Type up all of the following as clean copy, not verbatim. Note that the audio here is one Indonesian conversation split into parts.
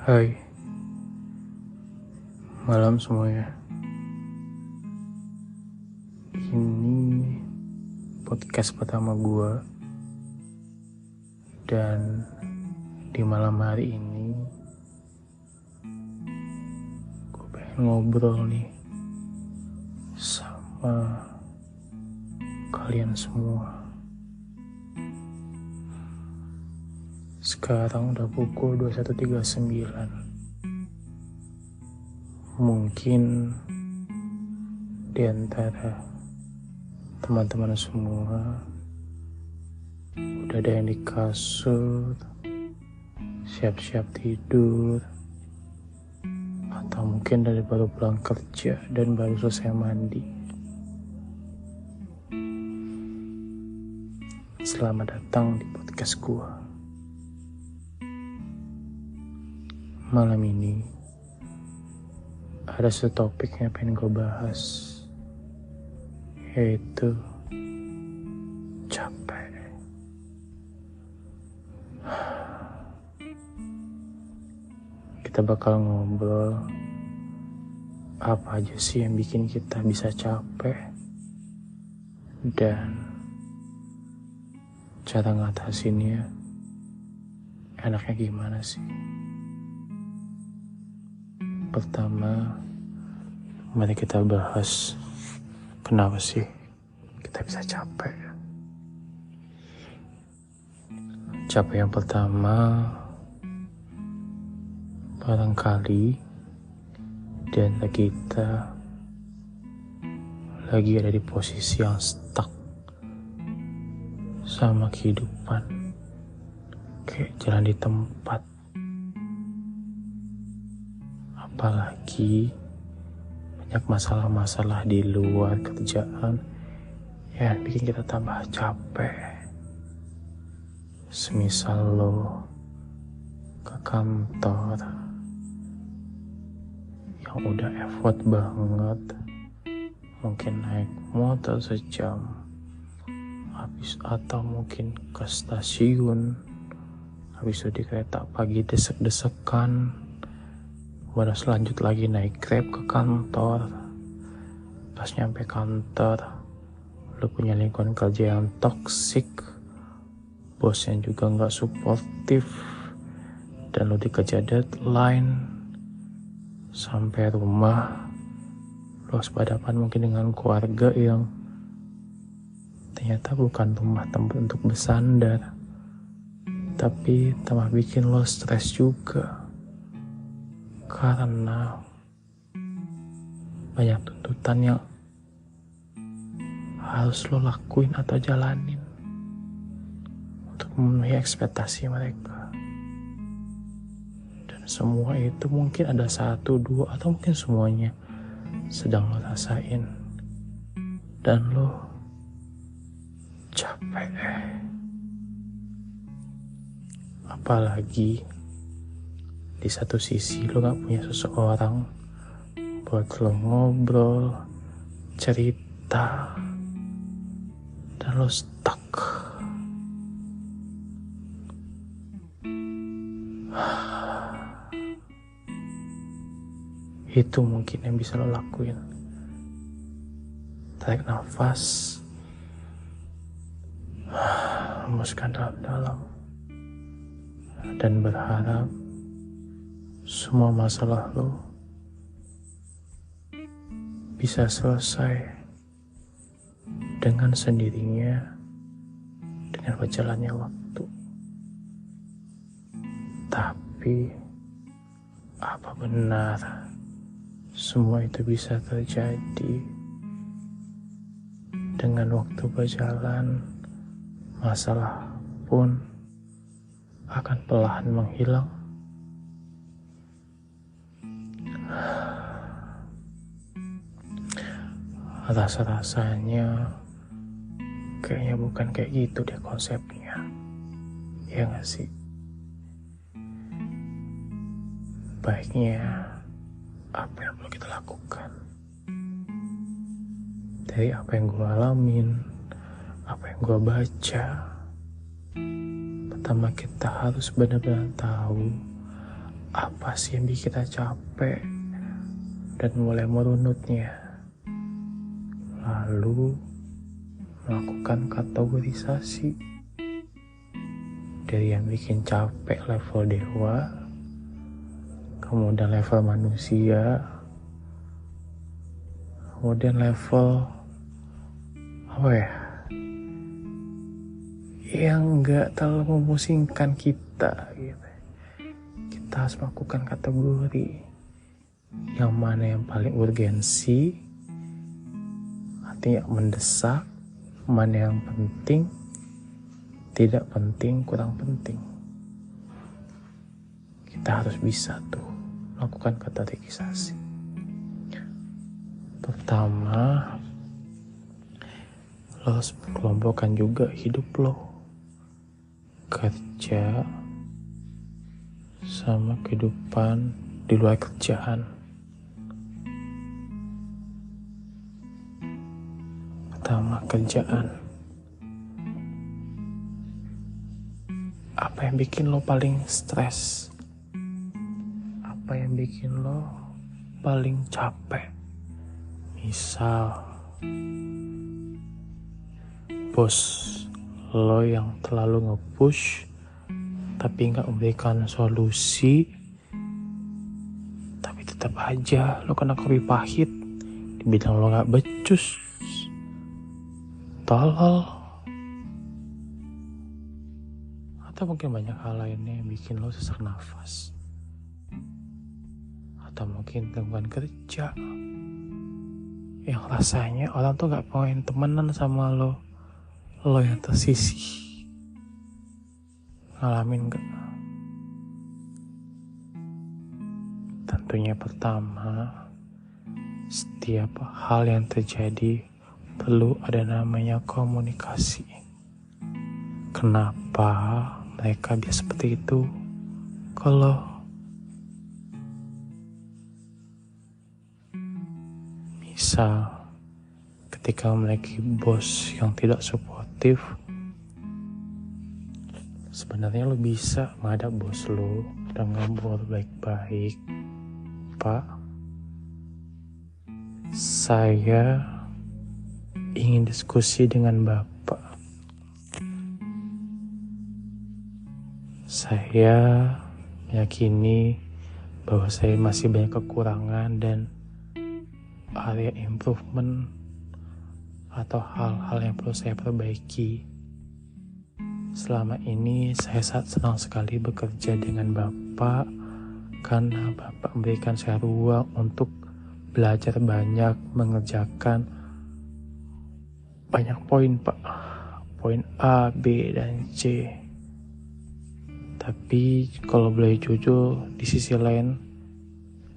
Hai, malam semuanya. Ini podcast pertama gue. Dan di malam hari ini gue pengen ngobrol nih sama kalian semua. Sekarang udah pukul 21.39. Mungkin di antara teman-teman semua udah ada yang di kasur, siap-siap tidur, atau mungkin dari baru pulang kerja dan baru selesai mandi. Selamat datang di podcast gua. Malam ini ada satu topik yang pengen gue bahas, yaitu capek. Kita bakal ngobrol apa aja sih yang bikin kita bisa capek dan cara ngatasinnya enaknya gimana sih. Pertama, mari kita bahas kenapa sih kita bisa capek. Capek yang pertama, barangkali di antara kita lagi ada di posisi yang stuck sama kehidupan, kayak jalan di tempat. Apalagi banyak masalah-masalah di luar kerjaan yang bikin kita tambah capek. Semisal lo ke kantor yang udah effort banget, mungkin naik motor sejam habis, atau mungkin ke stasiun habis itu di kereta pagi desek-desekan, harus lanjut lagi naik Grab ke kantor. Pas nyampe kantor, lu punya lingkungan kerja yang toksik, bos yang juga gak suportif, dan lu dikejar deadline. Sampai rumah, lu harus berhadapan mungkin dengan keluarga yang ternyata bukan rumah tempat untuk bersandar, tapi tambah bikin lo stres juga. Karena banyak tuntutan yang harus lo lakuin atau jalanin untuk memenuhi ekspektasi mereka. Dan semua itu mungkin ada satu, dua, atau mungkin semuanya sedang lo rasain. Dan lo capek. Apalagi di satu sisi lo gak punya seseorang buat lo ngobrol, cerita, dan lo stuck. Itu mungkin yang bisa lo lakuin. Tarik nafas, hembuskan dalam-dalam, dan berharap semua masalah lo bisa selesai dengan sendirinya dengan berjalannya waktu. Tapi apa benar semua itu bisa terjadi? Dengan waktu berjalan, masalah pun akan perlahan menghilang. Rasa-rasanya kayaknya bukan kayak gitu deh konsepnya. Ya gak sih? Baiknya apa yang perlu kita lakukan? Dari apa yang gue alamin, apa yang gue baca, pertama kita harus benar-benar tahu apa sih yang bikin kita capek dan mulai merunutnya. Lalu melakukan kategorisasi dari yang bikin capek level dewa, kemudian level manusia, kemudian level yang gak terlalu memusingkan kita gitu. Kita harus melakukan kategori yang mana yang paling urgensi, artinya mendesak, mana yang penting, tidak penting, kurang penting. Kita harus bisa tuh melakukan kategorisasi. Pertama, lo harus kelompokkan juga hidup lo, kerja sama kehidupan di luar kerjaan. Pertama, kerjaan. Apa yang bikin lo paling stres? Apa yang bikin lo paling capek? Misal bos lo yang terlalu nge-push tapi gak memberikan solusi, tapi tetap aja lo kena kopi pahit, dibilang lo gak becus, tolol. Atau mungkin banyak hal lainnya yang bikin lo sesak nafas. Atau mungkin teman kerja yang rasanya orang tuh gak pengen temenan sama lo yang tersisih. Ngalamin gak? Tentunya pertama, setiap hal yang terjadi perlu ada namanya komunikasi. Kenapa mereka biasa seperti itu? Kalau misal ketika memiliki bos yang tidak suportif, sebenarnya lo bisa menghadap bos lo dan ngobrol baik-baik. Pak, saya ingin diskusi dengan Bapak. Saya meyakini bahwa saya masih banyak kekurangan dan area improvement atau hal-hal yang perlu saya perbaiki. Selama ini saya sangat senang sekali bekerja dengan Bapak karena Bapak memberikan saya ruang untuk belajar banyak, mengerjakan banyak poin, Pak. Poin A, B, dan C. Tapi kalau boleh jujur, di sisi lain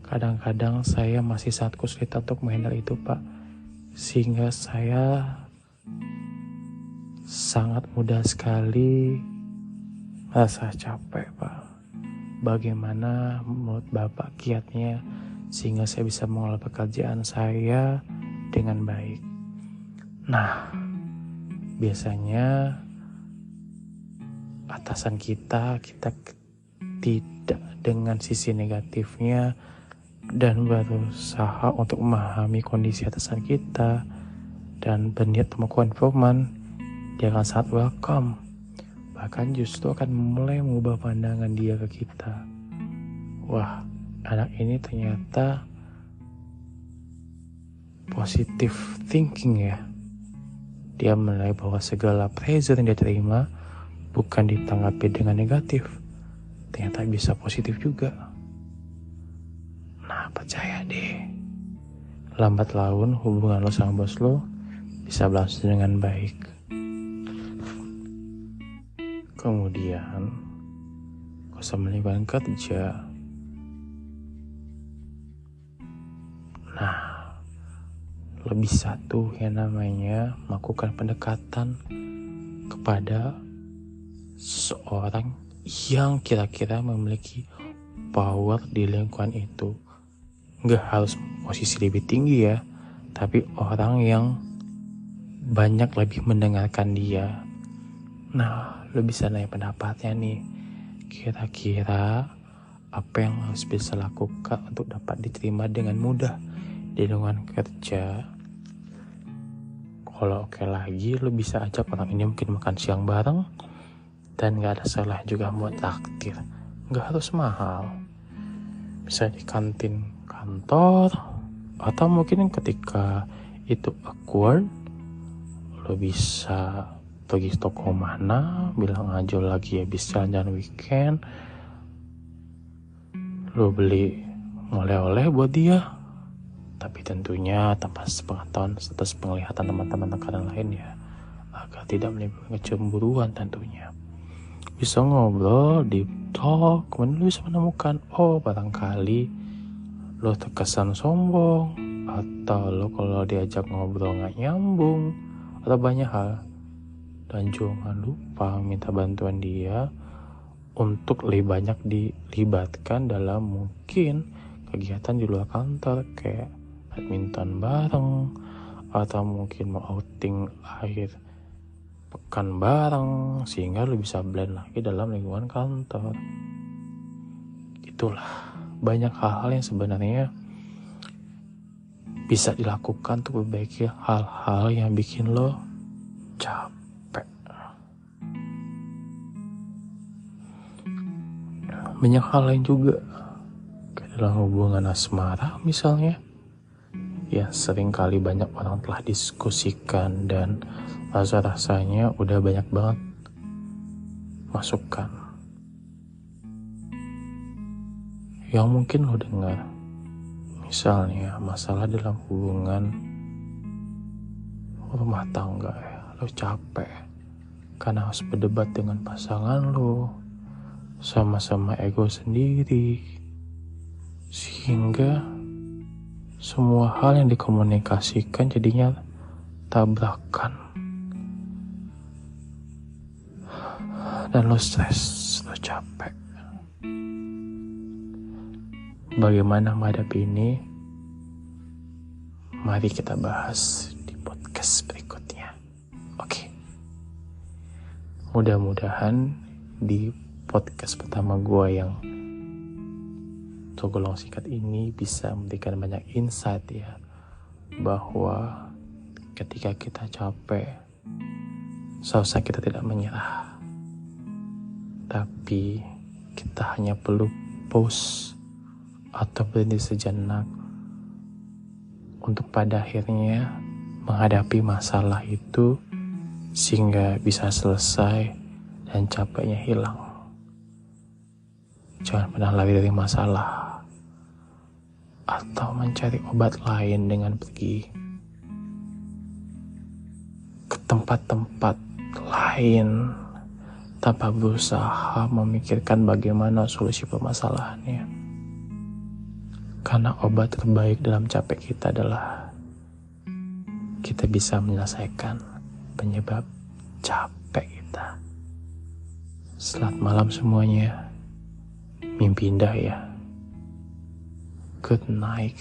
kadang-kadang saya masih sangat kesulitan untuk menghandle itu, Pak. Sehingga saya sangat mudah sekali merasa capek, Pak. Bagaimana menurut Bapak kiatnya sehingga saya bisa mengolah pekerjaan saya dengan baik? Nah, biasanya atasan kita tidak dengan sisi negatifnya dan berusaha untuk memahami kondisi atasan kita dan berniat melakukan improvement, dia akan sangat welcome. Bahkan justru akan mulai mengubah pandangan dia ke kita. Wah, anak ini ternyata positive thinking ya. Dia menilai bahwa segala pressure yang dia terima bukan ditanggapi dengan negatif, ternyata bisa positif juga. Nah, percaya deh, lambat laun hubungan lo sama bos lo bisa berlangsung dengan baik. Kemudian, gak usah melibatkan kerja. Nah, lo bisa tuh yang namanya melakukan pendekatan kepada seorang yang kira-kira memiliki power di lingkungan itu. Gak harus posisi lebih tinggi ya, tapi orang yang banyak lebih mendengarkan dia. Nah, lo bisa nanya pendapatnya nih, kira-kira apa yang harus bisa lakukan untuk dapat diterima dengan mudah di lingkungan kerja. Kalau oke lagi, lo bisa ajak orang ini mungkin makan siang bareng, dan gak ada salah juga buat traktir. Gak harus mahal, bisa di kantin kantor, atau mungkin ketika itu awkward, lo bisa pergi toko mana, bilang aja lagi habis jalan-jalan weekend, lo beli oleh-oleh buat dia, tapi tentunya tanpa sepengetahuan atas penglihatan teman-teman rekan lain ya, agar tidak menimbulkan kecemburuan tentunya. Bisa ngobrol, deep talk, kemudian lo bisa menemukan, barangkali lo terkesan sombong, atau lo kalau diajak ngobrol gak nyambung, atau banyak hal. Dan jangan lupa minta bantuan dia untuk lebih banyak dilibatkan dalam mungkin kegiatan di luar kantor, kayak badminton bareng, atau mungkin mau outing akhir pekan bareng, sehingga lo bisa blend lagi dalam lingkungan kantor. Itulah banyak hal-hal yang sebenarnya bisa dilakukan untuk memperbaiki hal-hal yang bikin lo capek. Banyak hal lain juga, kayak dalam hubungan asmara misalnya, ya seringkali banyak orang telah diskusikan dan rasa-rasanya udah banyak banget masukan yang mungkin lo dengar. Misalnya masalah dalam hubungan rumah tangga ya, lo capek karena harus berdebat dengan pasangan lo, sama-sama ego sendiri, sehingga semua hal yang dikomunikasikan jadinya tabrakan, dan lo stres, lo capek. Bagaimana menghadapi ini? Mari kita bahas di podcast berikutnya. Oke. Mudah-mudahan di podcast pertama gue yang tergolong singkat ini bisa memberikan banyak insight ya, bahwa ketika kita capek, seharusnya kita tidak menyerah, tapi kita hanya perlu pause atau berhenti sejenak untuk pada akhirnya menghadapi masalah itu sehingga bisa selesai dan capeknya hilang. Jangan pernah lari dari masalah atau mencari obat lain dengan pergi ke tempat-tempat lain tanpa berusaha memikirkan bagaimana solusi permasalahannya. Karena obat terbaik dalam capek kita adalah kita bisa menyelesaikan penyebab capek kita. Selamat malam semuanya. Mimpi indah ya. Good night.